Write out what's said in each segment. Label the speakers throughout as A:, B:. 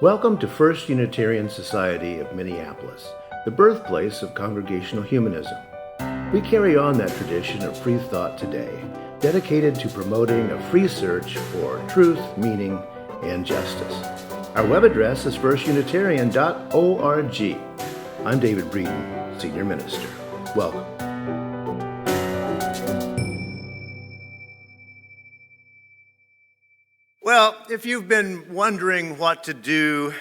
A: Welcome to First Unitarian Society of Minneapolis, the birthplace of Congregational Humanism. We carry on that tradition of free thought today, dedicated to promoting a free search for truth, meaning, and justice. Our web address is firstunitarian.org. I'm David Breeden, Senior Minister. Welcome. Well, if you've been wondering what to do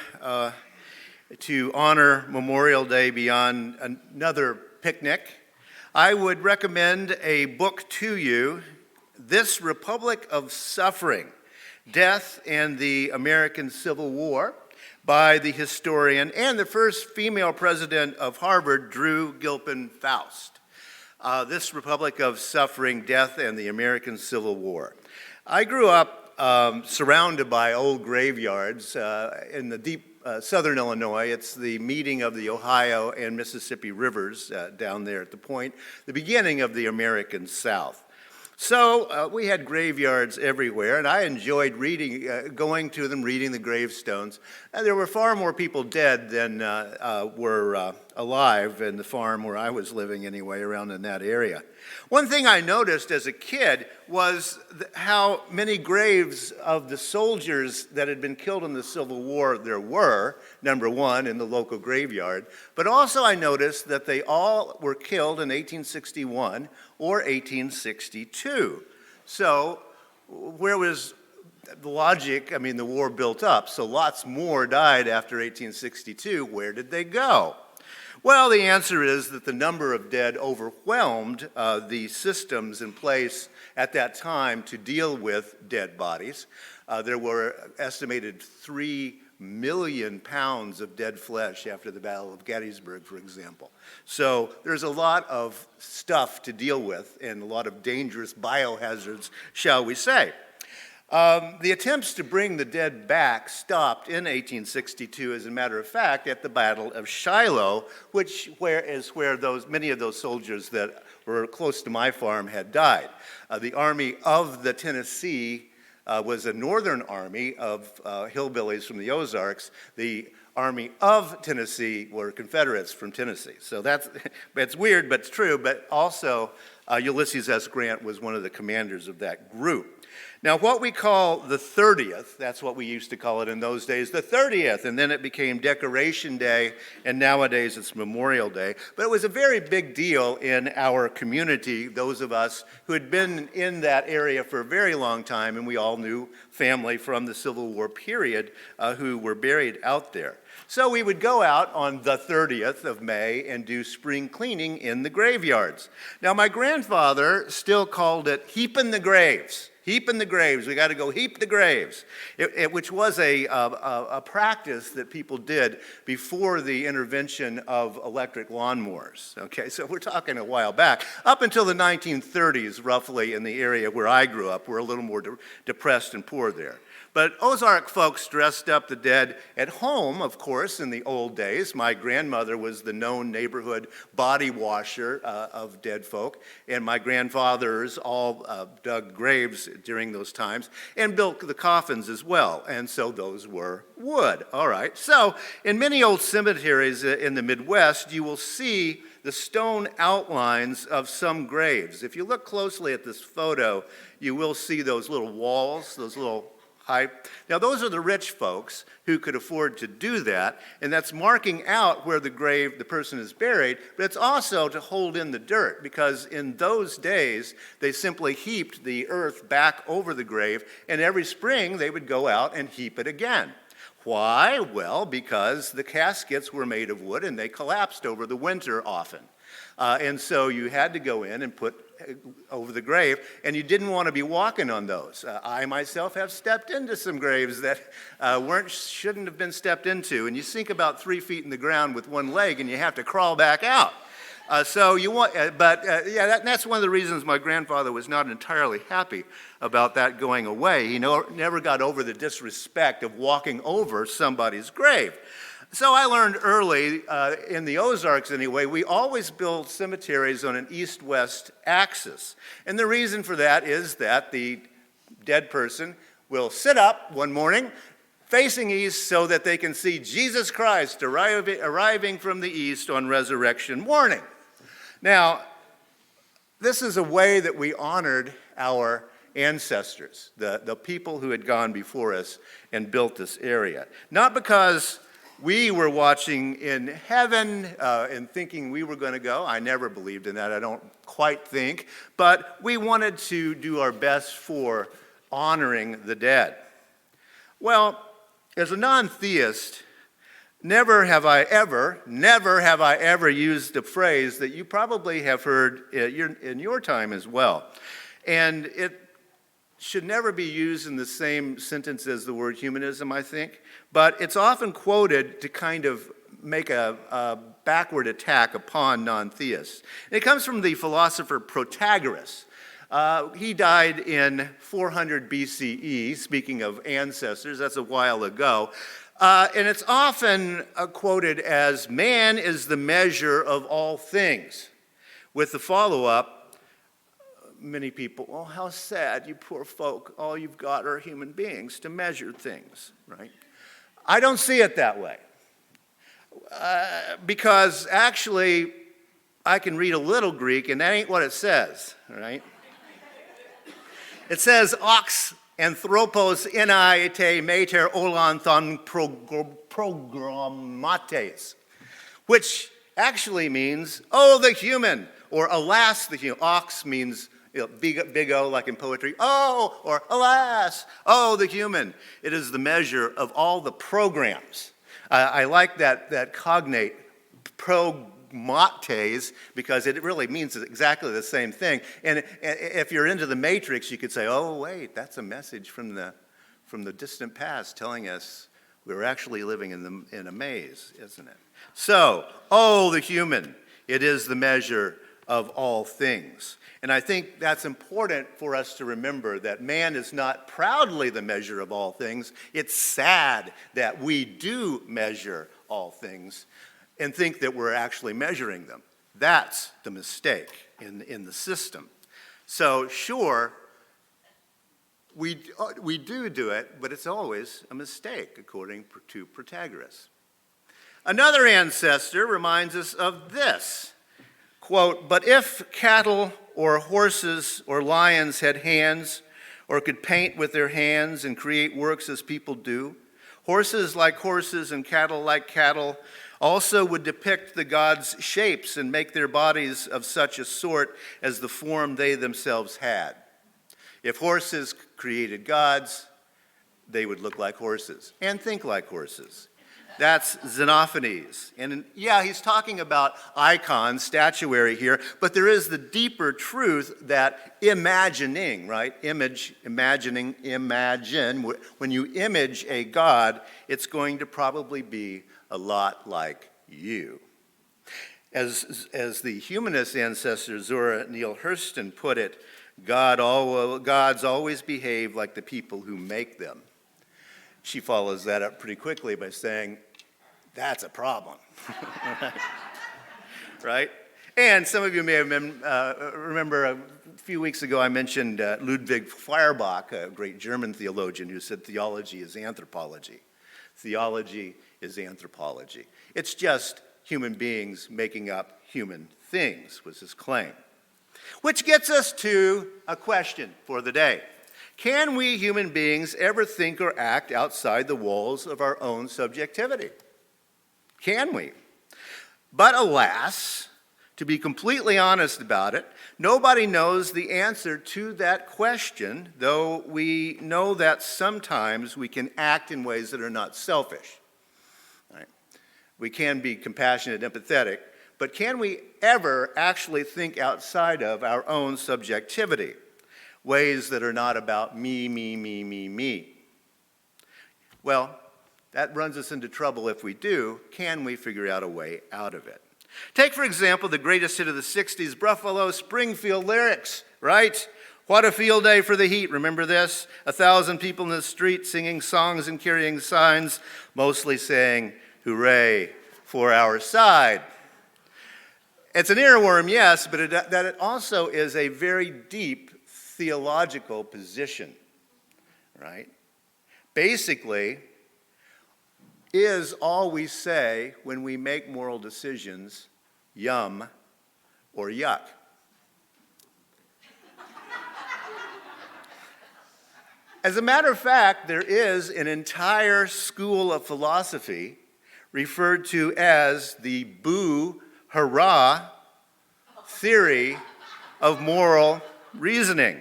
A: to honor Memorial Day beyond another picnic, I would recommend a book to you, This Republic of Suffering, Death and the American Civil War, by the historian and the first female president of Harvard, Drew Gilpin Faust. This Republic of Suffering, Death and the American Civil War. I grew up surrounded by old graveyards in the deep southern Illinois. It's the meeting of the Ohio and Mississippi rivers down there at the beginning of the American South. So we had graveyards everywhere, and I enjoyed going to them, reading the gravestones. And there were far more people dead than were alive in the farm where I was living anyway, around in that area. One thing I noticed as a kid was how many graves of the soldiers that had been killed in the Civil War there were, number one, in the local graveyard. But also I noticed that they all were killed in 1861 or 1862. So where was the logic? I mean, the war built up, so lots more died after 1862. Where did they go? Well, the answer is that the number of dead overwhelmed the systems in place at that time to deal with dead bodies. There were estimated 3 million pounds of dead flesh after the Battle of Gettysburg, for example. So there's a lot of stuff to deal with and a lot of dangerous biohazards, shall we say. The attempts to bring the dead back stopped in 1862, as a matter of fact, at the Battle of Shiloh, where many of those soldiers that were close to my farm had died. The Army of the Tennessee was a northern army of hillbillies from the Ozarks. The Army of Tennessee were Confederates from Tennessee. So that's weird, but it's true. But also, Ulysses S. Grant was one of the commanders of that group. Now, what we call the 30th, that's what we used to call it in those days, the 30th, and then it became Decoration Day, and nowadays it's Memorial Day. But it was a very big deal in our community, those of us who had been in that area for a very long time, and we all knew family from the Civil War period who were buried out there. So we would go out on the 30th of May and do spring cleaning in the graveyards. Now, my grandfather still called it Heaping the Graves. Heaping the graves. We got to go heap the graves, which was a practice that people did before the intervention of electric lawnmowers. Okay, so we're talking a while back. Up until the 1930s, roughly, in the area where I grew up, we're a little more depressed and poor there. But Ozark folks dressed up the dead at home, of course, in the old days. My grandmother was the known neighborhood body washer of dead folk, and my grandfathers all dug graves during those times and built the coffins as well, and so those were wood. All right, so in many old cemeteries in the Midwest, you will see the stone outlines of some graves. If you look closely at this photo, you will see those little walls, those little high. Now, those are the rich folks who could afford to do that, and that's marking out where the person is buried, but it's also to hold in the dirt, because in those days, they simply heaped the earth back over the grave, and every spring they would go out and heap it again. Why? Well, because the caskets were made of wood, and they collapsed over the winter often. And so you had to go in and put over the grave, and you didn't want to be walking on those. I myself have stepped into some graves that shouldn't have been stepped into, and you sink about 3 feet in the ground with one leg, and you have to crawl back out. That's one of the reasons my grandfather was not entirely happy about that going away. He never got over the disrespect of walking over somebody's grave. So I learned early, in the Ozarks anyway, we always build cemeteries on an east-west axis. And the reason for that is that the dead person will sit up one morning, facing east so that they can see Jesus Christ arriving from the east on resurrection morning. Now, this is a way that we honored our ancestors, the people who had gone before us and built this area. Not because we were watching in heaven and thinking we were going to go. I never believed in that, I don't quite think. But we wanted to do our best for honoring the dead. Well, as a non-theist, never have I ever used a phrase that you probably have heard in your time as well. And it should never be used in the same sentence as the word humanism, I think. But it's often quoted to kind of make a backward attack upon non-theists. It comes from the philosopher Protagoras. He died in 400 BCE, speaking of ancestors, that's a while ago. And it's often quoted as, man is the measure of all things. With the follow-up, many people, oh, how sad, you poor folk, all you've got are human beings to measure things, right? I don't see it that way. Because actually, I can read a little Greek, and that ain't what it says, right? It says, ox anthropos enai te mater olan thon programmates, which actually means, oh, the human, or alas, the human. Ox means big O, like in poetry. Oh, or alas, oh, the human. It is the measure of all the programs. I like that cognate, progmates, because it really means exactly the same thing. And if you're into the Matrix, you could say, oh, wait, that's a message from the distant past telling us we're actually living in a maze, isn't it? So, oh, the human. It is the measure of all things. And I think that's important for us to remember, that man is not proudly the measure of all things. It's sad that we do measure all things and think that we're actually measuring them. That's the mistake in the system. So sure, we do it, but it's always a mistake, according to Protagoras. Another ancestor reminds us of this. Quote, but if cattle or horses or lions had hands, or could paint with their hands and create works as people do, horses like horses and cattle like cattle also would depict the gods' shapes and make their bodies of such a sort as the form they themselves had. If horses created gods, they would look like horses and think like horses. That's Xenophanes. And yeah, he's talking about icons, statuary here, but there is the deeper truth that imagining, right? Imagine. When you image a god, it's going to probably be a lot like you. As the humanist ancestor Zora Neale Hurston put it, gods always behave like the people who make them. She follows that up pretty quickly by saying, that's a problem. Right? And some of you may have remember a few weeks ago I mentioned Ludwig Feuerbach, a great German theologian who said theology is anthropology. Theology is anthropology. It's just human beings making up human things, was his claim. Which gets us to a question for the day. Can we human beings ever think or act outside the walls of our own subjectivity? Can we? But alas, to be completely honest about it, nobody knows the answer to that question, though we know that sometimes we can act in ways that are not selfish. Right? We can be compassionate, empathetic, but can we ever actually think outside of our own subjectivity? Ways that are not about me. Well, that runs us into trouble if we do. Can we figure out a way out of it? Take, for example, the greatest hit of the 60s, Buffalo Springfield lyrics, right? What a field day for the heat. Remember this? 1,000 people in the street singing songs and carrying signs, mostly saying, hooray for our side. It's an earworm, yes, but it also is a very deep theological position, right? Basically, Is all we say when we make moral decisions yum or yuck? As a matter of fact, there is an entire school of philosophy referred to as the boo hurrah theory of moral reasoning.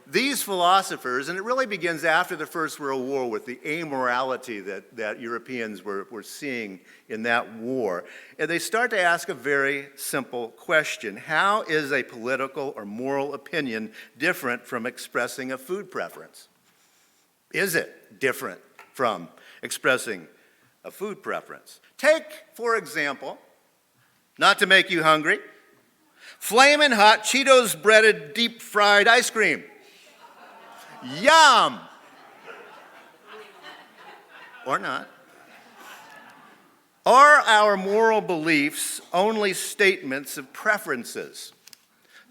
A: These philosophers, and it really begins after the First World War with the amorality that Europeans were seeing in that war, and they start to ask a very simple question. How is a political or moral opinion different from expressing a food preference? Is it different from expressing a food preference? Take, for example, not to make you hungry, flamin' hot Cheetos breaded deep fried ice cream. Yum! Or not. Are our moral beliefs only statements of preferences?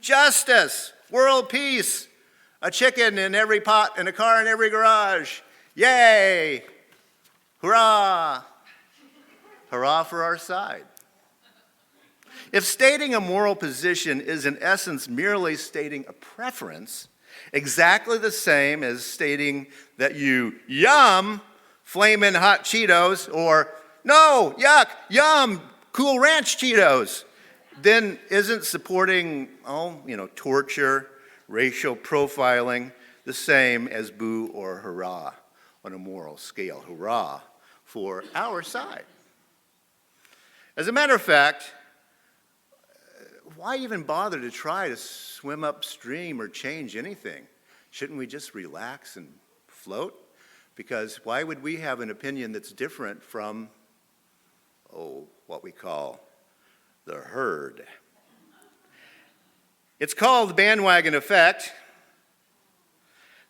A: Justice, world peace, a chicken in every pot and a car in every garage. Yay! Hurrah! Hurrah for our side. If stating a moral position is in essence merely stating a preference, exactly the same as stating that you yum flamin' hot Cheetos or no, yuck, yum, Cool Ranch Cheetos, then isn't supporting, torture, racial profiling the same as boo or hurrah on a moral scale? Hurrah for our side. As a matter of fact, why even bother to try to swim upstream or change anything? Shouldn't we just relax and float? Because why would we have an opinion that's different from, what we call the herd? It's called the bandwagon effect.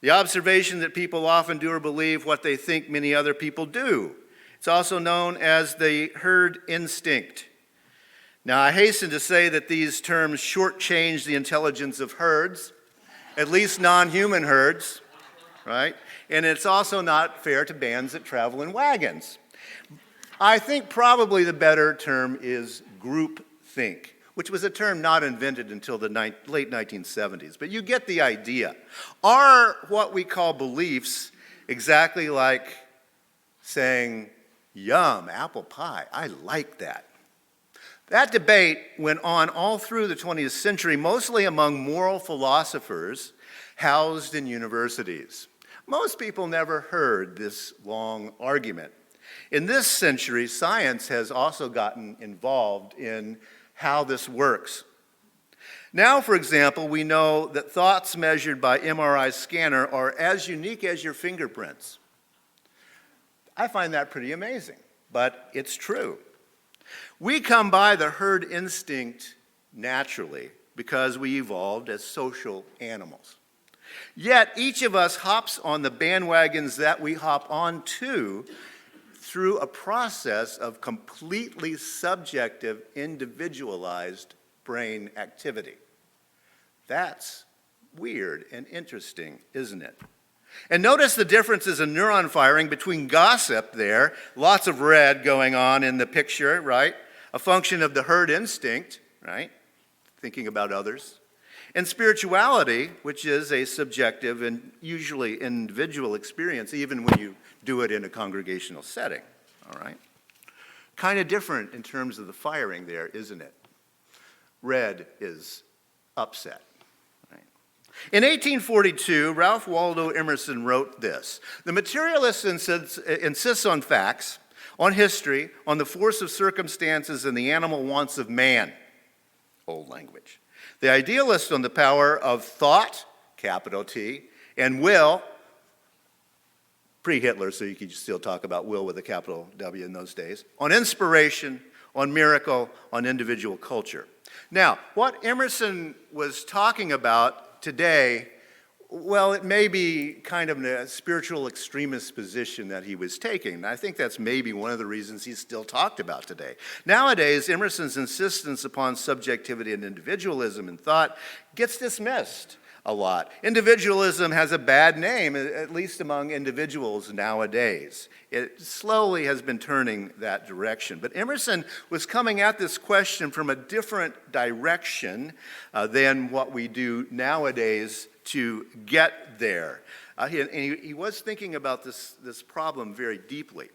A: The observation that people often do or believe what they think many other people do. It's also known as the herd instinct. Now, I hasten to say that these terms shortchange the intelligence of herds, at least non-human herds, right? And it's also not fair to bands that travel in wagons. I think probably the better term is groupthink, which was a term not invented until the late 1970s. But you get the idea. Are what we call beliefs exactly like saying, yum, apple pie, I like that? That debate went on all through the 20th century, mostly among moral philosophers housed in universities. Most people never heard this long argument. In this century, science has also gotten involved in how this works. Now, for example, we know that thoughts measured by MRI scanner are as unique as your fingerprints. I find that pretty amazing, but it's true. We come by the herd instinct naturally because we evolved as social animals. Yet each of us hops on the bandwagons that we hop onto through a process of completely subjective, individualized brain activity. That's weird and interesting, isn't it? And notice the differences in neuron firing between gossip there, lots of red going on in the picture, right? A function of the herd instinct, right? Thinking about others. And spirituality, which is a subjective and usually individual experience, even when you do it in a congregational setting, all right? Kind of different in terms of the firing there, isn't it? Red is upset. In 1842, Ralph Waldo Emerson wrote this: "The materialist insists on facts, on history, on the force of circumstances and the animal wants of man." Old language. The idealist on the power of thought, capital T, and will, pre-Hitler, so you could still talk about will with a capital W in those days, on inspiration, on miracle, on individual culture. Now, what Emerson was talking about today, well, it may be kind of a spiritual extremist position that he was taking. I think that's maybe one of the reasons he's still talked about today. Nowadays, Emerson's insistence upon subjectivity and individualism in thought gets dismissed. a lot. Individualism has a bad name, at least among individuals nowadays. It slowly has been turning that direction. But Emerson was coming at this question from a different direction than what we do nowadays to get there. He was thinking about this problem very deeply.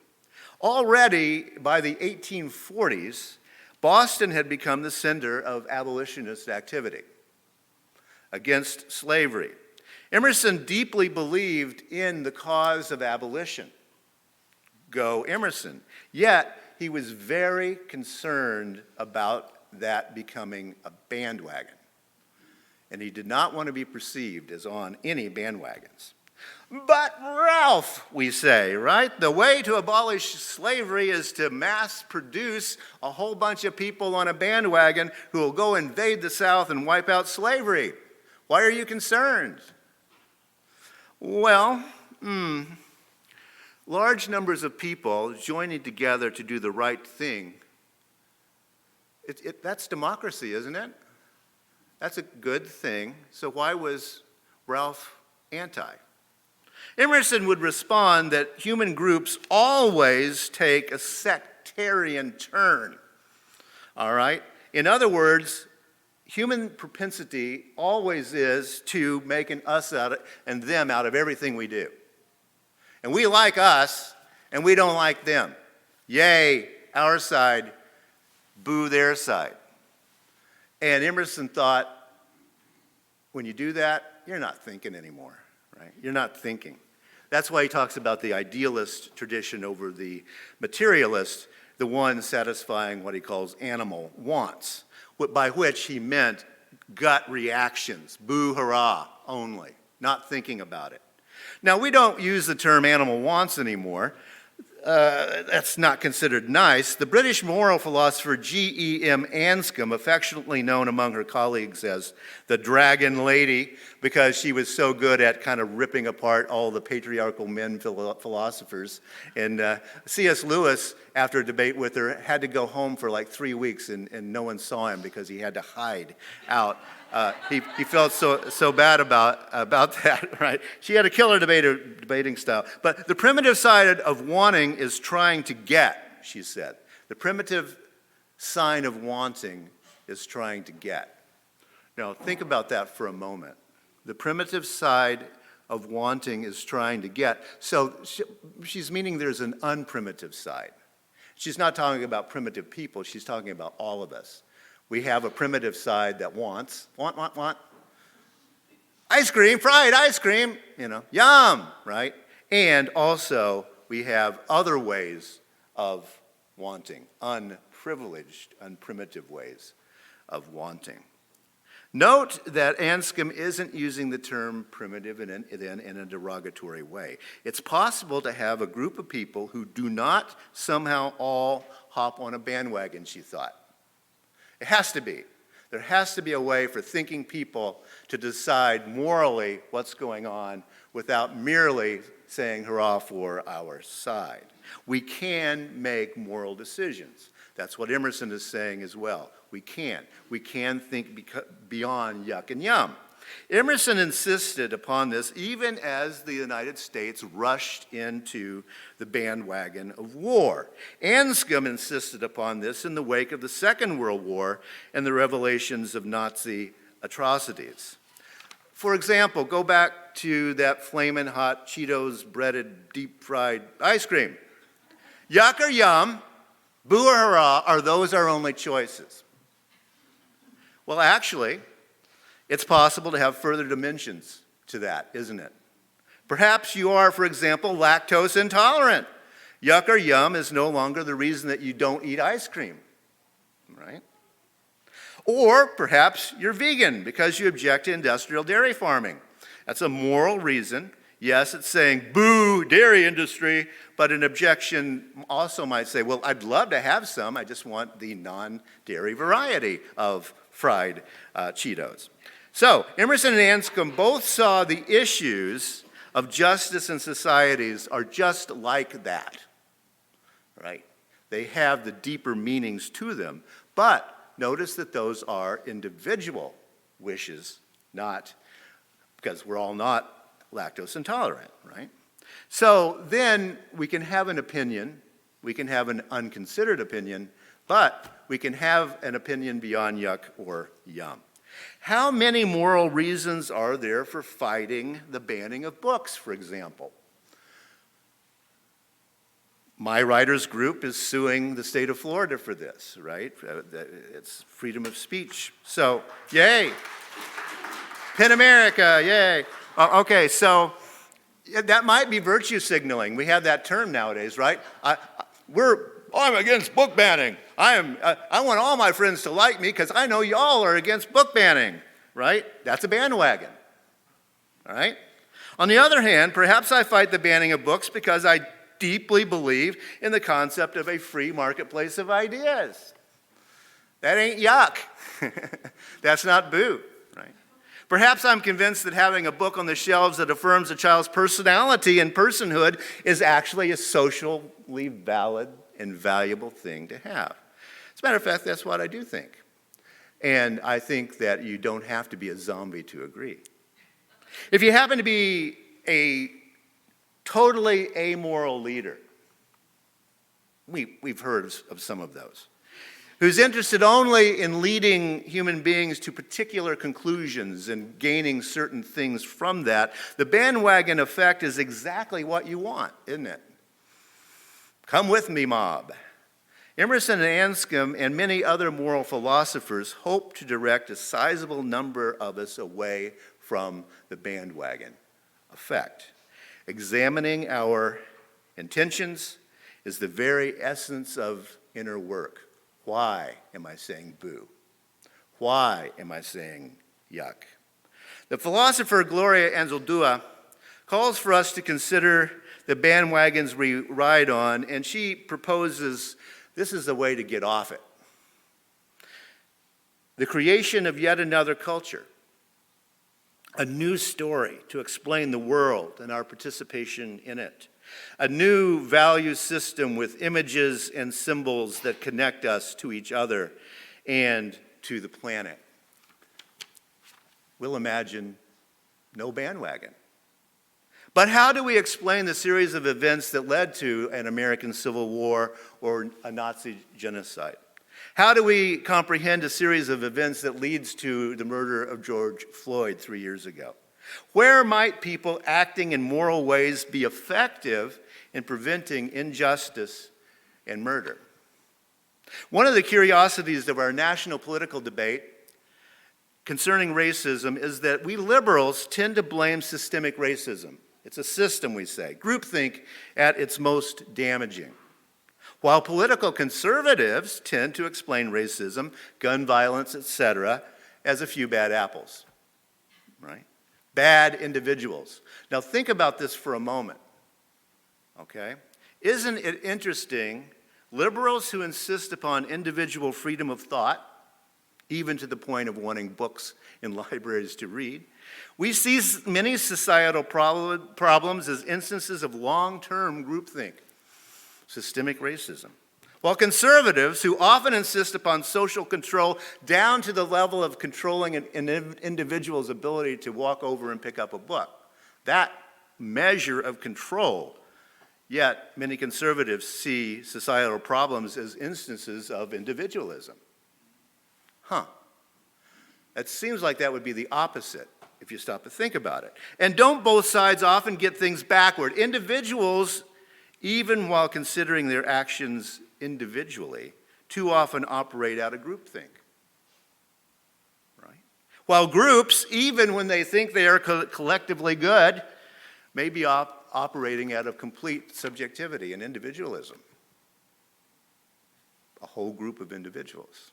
A: Already by the 1840s, Boston had become the center of abolitionist activity against slavery. Emerson deeply believed in the cause of abolition. Go Emerson. Yet, he was very concerned about that becoming a bandwagon. And he did not want to be perceived as on any bandwagons. But Ralph, we say, right? The way to abolish slavery is to mass produce a whole bunch of people on a bandwagon who will go invade the South and wipe out slavery. Why are you concerned? Well, large numbers of people joining together to do the right thing, that's democracy, isn't it? That's a good thing. So why was Ralph anti? Emerson would respond that human groups always take a sectarian turn. All right? In other words, human propensity always is to make an us out of, and them out of everything we do. And we like us, and we don't like them. Yay, our side, boo, their side. And Emerson thought, when you do that, you're not thinking anymore, right? You're not thinking. That's why he talks about the idealist tradition over the materialist, the one satisfying what he calls animal wants, by which he meant gut reactions, boo, hurrah, only, not thinking about it. Now, we don't use the term animal wants anymore. That's not considered nice. The British moral philosopher G.E.M. Anscombe, affectionately known among her colleagues as the Dragon Lady, because she was so good at kind of ripping apart all the patriarchal men philosophers. And C.S. Lewis, after a debate with her, had to go home for like 3 weeks, and no one saw him because he had to hide out. He felt so bad about that, right? She had a killer debating style. But the primitive side of wanting is trying to get, she said. The primitive sign of wanting is trying to get. Now, think about that for a moment. The primitive side of wanting is trying to get. So she's meaning there's an unprimitive side. She's not talking about primitive people. She's talking about all of us. We have a primitive side that wants, want. Ice cream, fried ice cream, yum, right? And also, we have other ways of wanting, unprivileged, unprimitive ways of wanting. Note that Anscombe isn't using the term primitive in a derogatory way. It's possible to have a group of people who do not somehow all hop on a bandwagon, she thought. It has to be. There has to be a way for thinking people to decide morally what's going on without merely saying hurrah for our side. We can make moral decisions. That's what Emerson is saying as well. We can. We can think beyond yuck and yum. Emerson insisted upon this even as the United States rushed into the bandwagon of war. Anscombe insisted upon this in the wake of the Second World War and the revelations of Nazi atrocities. For example, go back to that flamin' hot Cheetos breaded deep fried ice cream. Yuck or yum, boo or hurrah, are those our only choices? Well, actually, it's possible to have further dimensions to that, isn't it? Perhaps you are, for example, lactose intolerant. Yuck or yum is no longer the reason that you don't eat ice cream, right? Or perhaps you're vegan because you object to industrial dairy farming. That's a moral reason. Yes, it's saying, boo, dairy industry, but an objection also might say, well, I'd love to have some, I just want the non-dairy variety of fried Cheetos. So, Emerson and Anscombe both saw the issues of justice in societies are just like that, right? They have the deeper meanings to them, but notice that those are individual wishes, not because we're all not lactose intolerant, right? So then we can have an opinion, we can have an unconsidered opinion, but we can have an opinion beyond yuck or yum. How many moral reasons are there for fighting the banning of books, for example? My writers group is suing the state of Florida for this, right? It's freedom of speech. So, yay. PEN America, yay. Okay, so that might be virtue signaling. We have that term nowadays, right? I'm against book banning. I want all my friends to like me because I know y'all are against book banning, right? That's a bandwagon, all right? On the other hand, perhaps I fight the banning of books because I deeply believe in the concept of a free marketplace of ideas. That ain't yuck. That's not boo, right? Perhaps I'm convinced that having a book on the shelves that affirms a child's personality and personhood is actually a socially valid and valuable thing to have. As a matter of fact, that's what I do think. And I think that you don't have to be a zombie to agree. If you happen to be a totally amoral leader, we've heard of some of those, who's interested only in leading human beings to particular conclusions and gaining certain things from that, the bandwagon effect is exactly what you want, isn't it? Come with me, mob. Emerson and Anscombe and many other moral philosophers hope to direct a sizable number of us away from the bandwagon effect. Examining our intentions is the very essence of inner work. Why am I saying boo? Why am I saying yuck? The philosopher Gloria Anzaldúa calls for us to consider the bandwagons we ride on, and she proposes this is the way to get off it. The creation of yet another culture, a new story to explain the world and our participation in it, a new value system with images and symbols that connect us to each other and to the planet. We'll imagine no bandwagon. But how do we explain the series of events that led to an American Civil War or a Nazi genocide? How do we comprehend a series of events that leads to the murder of George Floyd 3 years ago? Where might people acting in moral ways be effective in preventing injustice and murder? One of the curiosities of our national political debate concerning racism is that we liberals tend to blame systemic racism. It's a system, we say, groupthink at its most damaging. While political conservatives tend to explain racism, gun violence, etc., as a few bad apples, right? Bad individuals. Now think about this for a moment, okay? Isn't it interesting, liberals who insist upon individual freedom of thought, even to the point of wanting books in libraries to read, we see many societal problems as instances of long-term groupthink, systemic racism. While conservatives, who often insist upon social control down to the level of controlling an individual's ability to walk over and pick up a book, that measure of control, yet many conservatives see societal problems as instances of individualism. It seems like that would be the opposite if you stop to think about it. And don't both sides often get things backward? Individuals, even while considering their actions individually, too often operate out of groupthink, right? While groups, even when they think they are collectively good, may be operating out of complete subjectivity and individualism. A whole group of individuals.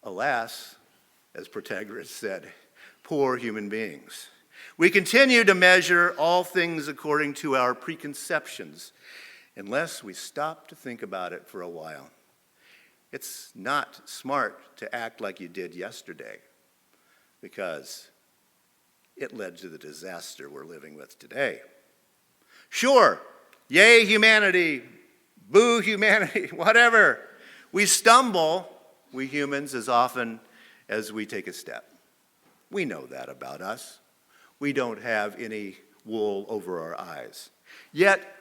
A: Alas, as Protagoras said, poor human beings. We continue to measure all things according to our preconceptions, unless we stop to think about it for a while. It's not smart to act like you did yesterday, because it led to the disaster we're living with today. Sure, yay humanity, boo humanity, whatever. We stumble, we humans, as often as we take a step. We know that about us. we don't have any wool over our eyes. Yet,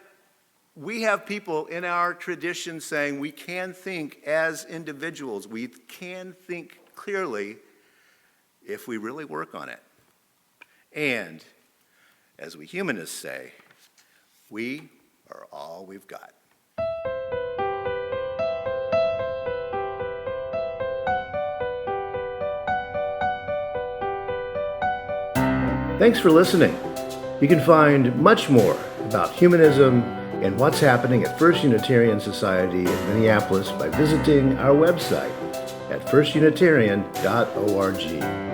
A: we have people in our tradition saying we can think as individuals, we can think clearly if we really work on it. And, as we humanists say, we are all we've got. Thanks for listening. You can find much more about humanism and what's happening at First Unitarian Society in Minneapolis by visiting our website at firstunitarian.org.